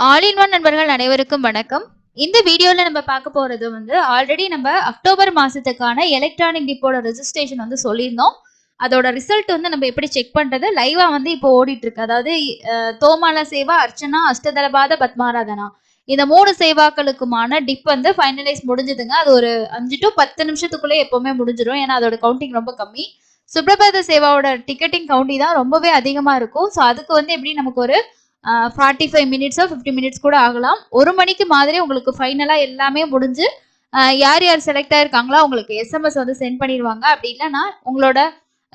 All in one நண்பர்கள் அனைவருக்கும் வணக்கம். இந்த வீடியோல நம்ம பார்க்க போறது ஆல்ரெடி நம்ம அக்டோபர் மாசத்துக்கான எலக்ட்ரானிக் டிப்போட ரெஜிஸ்ட்ரேஷன் சொல்லியிருந்தோம். அதோட ரிசல்ட் நம்ம எப்படி செக் பண்றது லைவா இப்போ ஓடிட்டு இருக்கு. அதாவது தோமால சேவா, அர்ச்சனா, அஷ்டதளபாத, பத்மாராதனா இந்த 3 சேவாக்களுக்குமான டிப் ஃபைனலைஸ் முடிஞ்சதுங்க. அது ஒரு 5 to 10 நிமிஷத்துக்குள்ளே எப்பவுமே முடிஞ்சிடும். ஏன்னா அதோட கவுண்டிங் ரொம்ப கம்மி. சுப்ரபாத சேவாவோட டிக்கெட்டிங் கவுண்டிங் தான் ரொம்பவே அதிகமா இருக்கும். ஸோ அதுக்கு எப்படி நமக்கு ஒரு 45 மினிட்ஸோ 50 மினிட்ஸ் கூட ஆகலாம். 1 மணிக்கு மாதிரி உங்களுக்கு ஃபைனலா எல்லாமே முடிஞ்சு யார் யார் செலக்ட் ஆயிருக்காங்களோ உங்களுக்கு எஸ்எம்எஸ் சென்ட் பண்ணிடுவாங்க. அப்படி இல்லைன்னா உங்களோட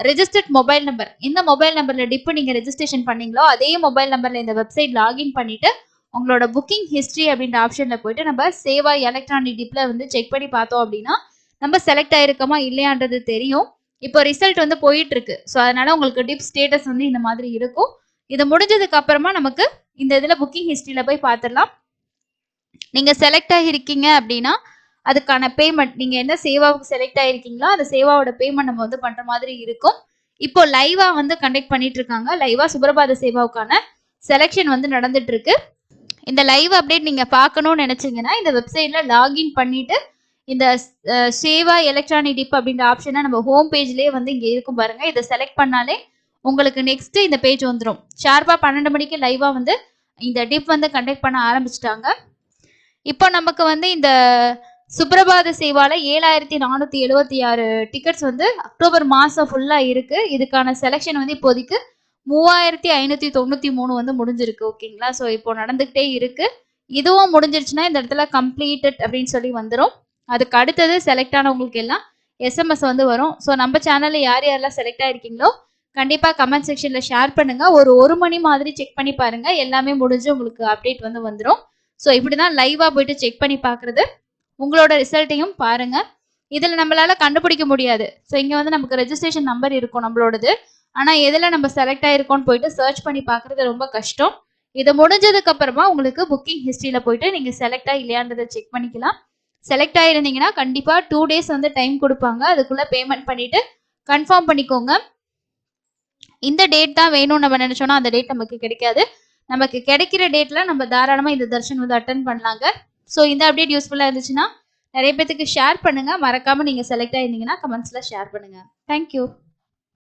ரெஜிஸ்டர்ட் மொபைல் நம்பர், இந்த மொபைல் நம்பர்ல டிப் நீங்க ரெஜிஸ்ட்ரேஷன் பண்ணீங்களோ அதே மொபைல் நம்பர்ல இந்த வெப்சைட் லாகின் பண்ணிட்டு உங்களோட புக்கிங் ஹிஸ்டரி அப்படின்ற ஆப்ஷன்ல போயிட்டு நம்ம சேவா எலக்ட்ரானிக் டிப்ல செக் பண்ணி பார்த்தோம் அப்படின்னா நம்ம செலக்ட் ஆயிருக்கோமா இல்லையான்றது தெரியும். இப்போ ரிசல்ட் போயிட்டு இருக்கு. ஸோ அதனால உங்களுக்கு டிப் ஸ்டேட்டஸ் இந்த மாதிரி இருக்கும். இது முடிஞ்சதுக்கு அப்புறமா நமக்கு இந்த இதுல புக்கிங் ஹிஸ்டரியில போய் பார்த்துடலாம். நீங்க செலக்ட் ஆகிருக்கீங்க அப்படின்னா அதுக்கான பேமெண்ட், நீங்க என்ன சேவாவுக்கு செலக்ட் ஆயிருக்கீங்களோ அந்த சேவாவோட பேமெண்ட் நம்ம பண்ற மாதிரி இருக்கும். இப்போ லைவா கண்டக்ட் பண்ணிட்டு இருக்காங்க. லைவா சுப்ரபாத சேவாவுக்கான செலக்ஷன் நடந்துட்டு இருக்கு. இந்த லைவ் அப்டேட் நீங்க பார்க்கணும்னு நினைச்சீங்கன்னா இந்த வெப்சைட்ல லாகின் பண்ணிட்டு இந்த சேவா எலக்ட்ரானிக் டிப் அப்படின்ற ஆப்ஷனை நம்ம ஹோம் பேஜ்லயே இங்க இருக்கும் பாருங்க. இதை செலக்ட் பண்ணாலே உங்களுக்கு நெக்ஸ்ட் இந்த பேஜ் வந்துடும். ஷார்ப்பா 12 மணிக்கு லைவா இந்த டிப் கண்டக்ட் பண்ண ஆரம்பிச்சிட்டாங்க. இப்போ நமக்கு இந்த சுப்ரபாத சேவால 7476 டிக்கெட்ஸ் அக்டோபர் மாசம் ஃபுல்லா இருக்கு. இதுக்கான செலக்ஷன் இப்போதைக்கு 3593 முடிஞ்சிருக்கு. ஓகேங்களா? ஸோ இப்போ நடந்துகிட்டே இருக்கு. இதுவும் முடிஞ்சிருச்சுன்னா இந்த இடத்துல கம்ப்ளீட்டட் அப்படின்னு சொல்லி வந்துடும். அதுக்கு அடுத்தது செலக்ட் ஆனவங்களுக்கு எல்லாம் எஸ்எம்எஸ் வரும். ஸோ நம்ம சேனல்ல யார் யாரெல்லாம் செலக்ட் ஆயிருக்கீங்களோ கண்டிப்பா கமெண்ட் செக்ஷன்ல ஷேர் பண்ணுங்க. ஒரு மணி மாதிரி செக் பண்ணி பாருங்க. எல்லாமே முடிஞ்சு உங்களுக்கு அப்டேட் வந்துடும். ஸோ இப்படிதான் லைவா போயிட்டு செக் பண்ணி பாக்குறது. உங்களோட ரிசல்ட்டையும் பாருங்க. இதுல நம்மளால கண்டுபிடிக்க முடியாது. ஸோ இங்க நமக்கு ரெஜிஸ்ட்ரேஷன் நம்பர் இருக்கும் நம்மளோடது. ஆனா எதுல நம்ம செலக்ட் ஆயிருக்கோம்னு போயிட்டு சர்ச் பண்ணி பாக்குறது ரொம்ப கஷ்டம். இது முடிஞ்சதுக்கு அப்புறமா உங்களுக்கு புக்கிங் ஹிஸ்டரியில போயிட்டு நீங்க செலக்ட் இல்லையான்றதை செக் பண்ணிக்கலாம். செலக்ட் ஆயிருந்தீங்கன்னா கண்டிப்பா 2 days டைம் கொடுப்பாங்க. அதுக்குள்ள பேமெண்ட் பண்ணிட்டு கன்ஃபார்ம் பண்ணிக்கோங்க. இந்த டேட் தான் வேணும்னு நம்ம நினைச்சோம்னா அந்த டேட் நமக்கு கிடைக்காது. நமக்கு கிடைக்கிற டேட்ல நம்ம தாராளமா இந்த தர்ஷன் அட்டன் பண்ணலாங்க. ஸோ இந்த அப்டேட் யூஸ்ஃபுல்லா இருந்துச்சுன்னா நிறைய பேருக்கு ஷேர் பண்ணுங்க. மறக்காம நீங்க செலக்ட் ஆயிருந்தீங்கன்னா கமெண்ட்ஸ்ல ஷேர் பண்ணுங்க. தேங்க்யூ.